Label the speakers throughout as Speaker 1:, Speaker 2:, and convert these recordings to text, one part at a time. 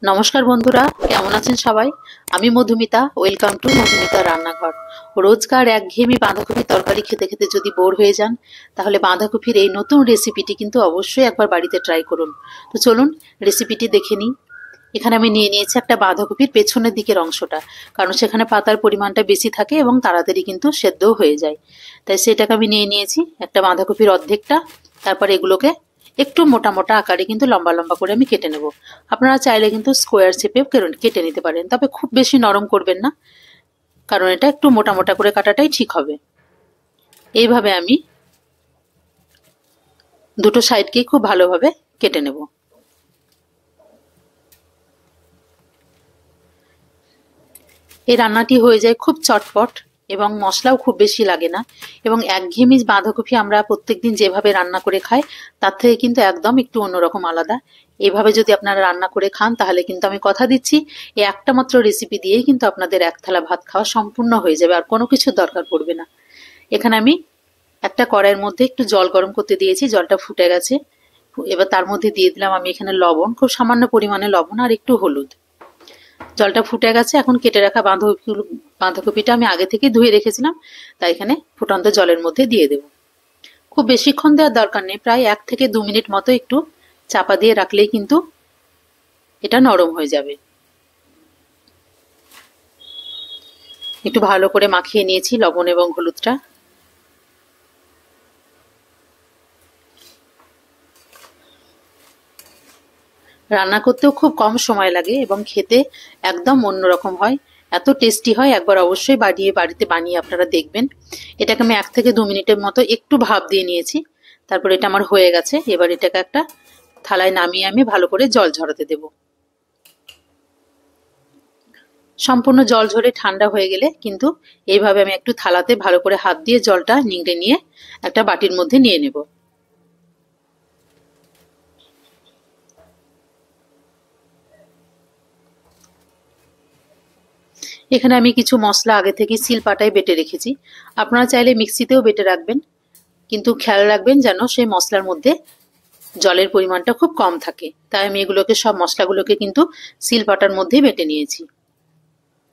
Speaker 1: নমস্কার বন্ধুরা, কেমন আছেন সবাই? আমি মধুমিতা। ওয়েলকাম টু মধুমিতা রান্নাঘর। রোজকার একঘেয়েমি বাঁধাকপি তরকারি খেতে খেতে যদি বোর হয়ে যান, তাহলে বাঁধাকপির এই নতুন রেসিপিটি কিন্তু অবশ্যই একবার বাড়িতে ট্রাই করুন। তো চলুন রেসিপিটি দেখে নিই। এখানে আমি নিয়ে নিয়েছি একটা বাঁধাকপির পেছনের দিকের অংশটা, কারণ সেখানে পাতার পরিমাণটা বেশি থাকে এবং তাড়াতাড়ি কিন্তু সেদ্ধও হয়ে যায়। তাই সেটাকে আমি নিয়ে নিয়েছি একটা বাঁধাকপির অর্ধেকটা। তারপর এগুলোকে একটু মোটা মোটা আকারে কিন্তু লম্বা লম্বা করে আমি কেটে নেব। আপনারা চাইলে কিন্তু স্কোয়ার শেপে কেটে নিতে পারেন, তবে খুব বেশি নরম করবেন না, কারণ এটা একটু মোটা মোটা করে কাটাটাই ঠিক হবে। এইভাবে আমি দুটো সাইডকেই খুব ভালোভাবে কেটে নেব। এই রান্নাটি হয়ে যায় খুব চটপট এবং মশলাও খুব বেশি লাগে না, এবং একঘেয়েমি বাঁধাকপি আমরা প্রত্যেকদিন যেভাবে রান্না করে খাই তার থেকে কিন্তু একদম একটু অন্যরকম আলাদা। এভাবে যদি আপনারা রান্না করে খান তাহলে কিন্তু আমি কথা দিচ্ছি এই একটা মাত্র রেসিপি দিয়েই কিন্তু আপনাদের এক থালা ভাত খাওয়া সম্পূর্ণ হয়ে যাবে, আর কোনো কিছুর দরকার পড়বে না। এখানে আমি একটা কড়াইয়ের মধ্যে একটু জল গরম করতে দিয়েছি, জলটা ফুটে গেছে। এবার তার মধ্যে দিয়ে দিলাম আমি এখানে লবণ, খুব সামান্য পরিমাণে লবণ আর একটু হলুদ। জলটা ফুটে গেছে, এখন কেটে রাখা বাঁধাকপিটা আমি আগে থেকে ধুয়ে রেখেছিলাম, তাই এখানে ফুটন্ত জলের মধ্যে দিয়ে দেব। খুব বেশিক্ষণ দেওয়ার দরকার নেই, প্রায় 1 থেকে 2 মিনিট মতো একটু চাপা দিয়ে রাখলেই কিন্তু এটা নরম হয়ে যাবে। একটু ভালো করে মাখিয়ে নিয়েছি লবণ এবং হলুদটা। রান্না করতেও খুব কম সময় লাগে এবং খেতে একদম অন্যরকম হয়, এত টেস্টি হয়। একবার অবশ্যই বাড়িতে বানিয়ে আপনারা দেখবেন। এটাকে আমি 1 থেকে 2 মিনিটের মতো একটু ভাপ দিয়ে নিয়েছি। তারপর এটা আমার হয়ে গেছে। এবার এটাকে একটা থালায় নামিয়ে আমি ভালো করে জল ঝরাতে দেব। সম্পূর্ণ জল ঝরে ঠান্ডা হয়ে গেলে কিন্তু এইভাবে আমি একটু থালাতে ভালো করে হাত দিয়ে জলটা নিংড়ে নিয়ে একটা বাটির মধ্যে নিয়ে নেব। এখানে আমি কিছু মশলা আগে থেকে শিলপাটায় বেটে রেখেছি। আপনারা চাইলে মিক্সিতেও বেটে রাখবেন, কিন্তু খেয়াল রাখবেন যেন সেই মশলার মধ্যে জলের পরিমাণটা খুব কম থাকে। তাই আমি এগুলোকে সব মশলাগুলোকে কিন্তু শিলপাটার মধ্যেই বেটে নিয়েছি।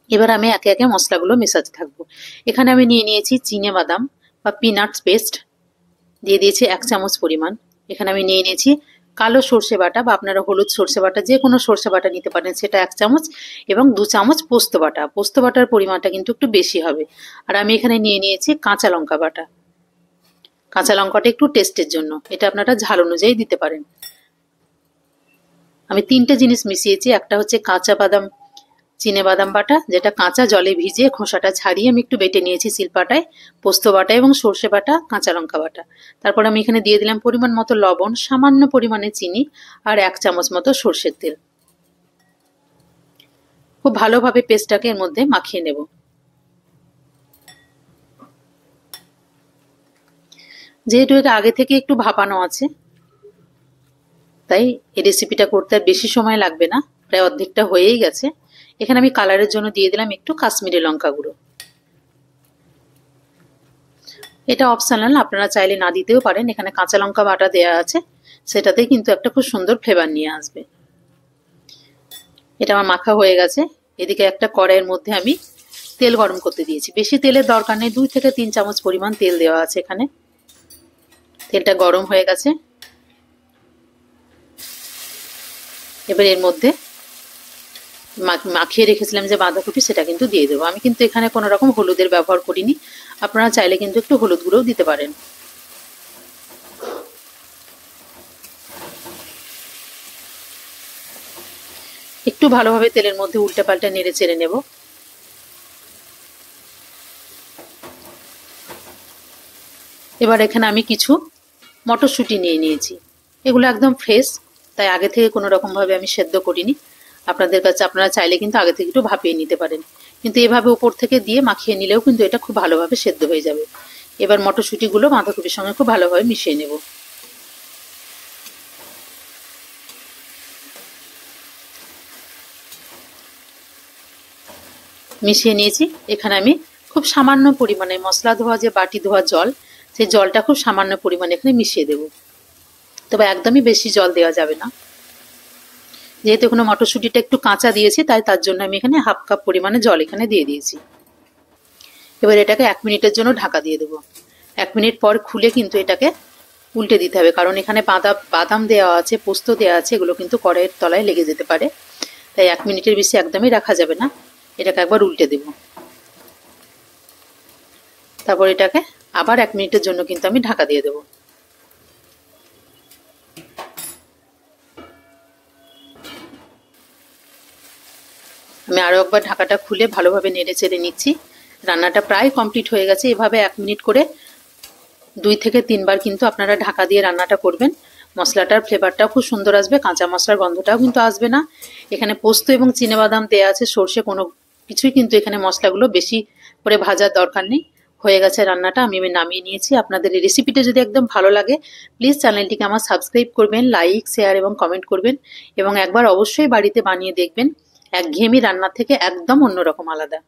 Speaker 1: এবার আমি একে একে মশলাগুলো মেশাতে থাকবো। এখানে আমি নিয়ে নিয়েছি চিনেবাদাম বা পিনাটস পেস্ট, দিয়ে দিয়েছি 1 চামচ পরিমাণ। এখানে আমি নিয়ে নিয়েছি কালো সর্ষে বাটা, বা আপনারা হলুদ সর্ষে বাটা যে কোনো সর্ষে বাটা নিতে পারেন, সেটা 1 চামচ, এবং 2 চামচ পোস্ত বাটা। পোস্ত বাটার পরিমাণটা কিন্তু একটু বেশি হবে। আর আমি এখানে নিয়ে নিয়েছি কাঁচা লঙ্কা বাটা। কাঁচা লঙ্কাটা একটু টেস্টের জন্য, এটা আপনারা ঝাল অনুযায়ী দিতে পারেন। আমি 3টে জিনিস মিশিয়েছি। একটা হচ্ছে কাঁচা বাদাম চিনেবাদাম বাটা, যেটা কাঁচা জলে ভিজিয়ে খোসাটা ছাড়িয়ে আমি একটু বেটে নিয়েছি শিলপাটায়, পোস্ত বাটা এবং সর্ষে বাটা, কাঁচা লঙ্কা বাটা। তারপর আমি এখানে দিয়ে দিলাম পরিমাণ মতো লবণ, সামান্য পরিমাণে চিনি আর 1 চামচ মতো সর্ষের তেল। খুব ভালোভাবে পেস্টটাকে এর মধ্যে মাখিয়ে নেব। যেহেতু এটা আগে থেকে একটু ভাপানো আছে, তাই এই রেসিপিটা করতে আর বেশি সময় লাগবে না, প্রায় অর্ধেকটা হয়েই গেছে। এখানে আমি কালারের জন্য দিয়ে দিলাম একটু কাশ্মীরি লঙ্কা গুঁড়ো। এটা অপশনাল, আপনারা চাইলে না দিতেও পারেন। এখানে কাঁচা লঙ্কা বাটা দেওয়া আছে, সেটাতে কিন্তু একটা খুব সুন্দর ফ্লেভার নিয়ে আসবে। এটা আমার মাখা হয়ে গেছে। এদিকে একটা কড়াইয়ের মধ্যে আমি তেল গরম করতে দিয়েছি। বেশি তেলের দরকার নেই, 2 থেকে 3 চামচ পরিমাণ তেল দেওয়া আছে এখানে। তেলটা গরম হয়ে গেছে। এবার এর মধ্যে মাখিয়ে রেখেছিলাম যে বাঁধাকপি, সেটা কিন্তু দিয়ে দেবো। আমি কিন্তু এখানে কোনো রকম হলুদের ব্যবহার করিনি, আপনারা চাইলে কিন্তু একটু হলুদ গুঁড়োও দিতে পারেন। একটু ভালোভাবে তেলের মধ্যে উল্টে পাল্টে নেড়ে চেড়ে নেব। এবার এখানে আমি কিছু মটরশুঁটি নিয়ে নিয়েছি। এগুলো একদম ফ্রেশ, তাই আগে থেকে কোনো রকমভাবে আমি সেদ্ধ করিনি। আপনাদের কাছে আপনারা চাইলে কিন্তু আগে থেকে একটু ভাপিয়ে নিতে পারেন, কিন্তু এভাবে উপর থেকে দিয়ে মাখিয়ে নিলেও কিন্তু এটা খুব ভালোভাবে সেদ্ধ হয়ে যাবে। এবার মটরশুঁটিগুলো বাঁধাকপির সঙ্গে খুব ভালোভাবে মিশিয়ে নেব। মিশিয়ে নিয়েছি। এখানে আমি খুব সামান্য পরিমাণে মশলা ধোয়া যে বাটি ধোয়া জল, সেই জলটা খুব সামান্য পরিমাণে এখানে মিশিয়ে দেব, তবে একদমই বেশি জল দেওয়া যাবে না। যেহেতু এখানে মটরশুঁটিটা একটু কাঁচা দিয়েছি, তাই তার জন্য আমি এখানে হাফ কাপ পরিমাণে জল এখানে দিয়ে দিয়েছি। এবার এটাকে 1 মিনিটের জন্য ঢাকা দিয়ে দেবো। 1 মিনিট পর খুলে কিন্তু এটাকে উল্টে দিতে হবে, কারণ এখানে বাদাম দেওয়া আছে, পোস্ত দেওয়া আছে, এগুলো কিন্তু কড়াইয়ের তলায় লেগে যেতে পারে। তাই 1 মিনিটের বেশি একদমই রাখা যাবে না। এটাকে একবার উল্টে দেব। তারপর এটাকে আবার 1 মিনিটের জন্য কিন্তু আমি ঢাকা দিয়ে দেবো। আমি আরও একবার ঢাকাটা খুলে ভালোভাবে নেড়ে চেড়ে নিচ্ছি। রান্নাটা প্রায় কমপ্লিট হয়ে গেছে। এভাবে 1 মিনিট করে 2 থেকে 3 বার কিন্তু আপনারা ঢাকা দিয়ে রান্নাটা করবেন। মশলাটার ফ্লেভারটাও খুব সুন্দর আসবে, কাঁচা মশলার গন্ধটাও কিন্তু আসবে না। এখানে পোস্ত এবং চিনেবাদাম দেওয়া আছে, সর্ষে কোনো কিছুই কিন্তু এখানে মশলাগুলো বেশি করে ভাজার দরকার নেই। হয়ে গেছে রান্নাটা, আমি নামিয়ে নিয়েছি। আপনাদের এই রেসিপিটা যদি একদম ভালো লাগে, প্লিজ চ্যানেলটিকে আমার সাবস্ক্রাইব করবেন, লাইক, শেয়ার এবং কমেন্ট করবেন, এবং একবার অবশ্যই বাড়িতে বানিয়ে দেখবেন। একঘেয়েমি রান্নার থেকে একদম অন্যরকম আলাদা।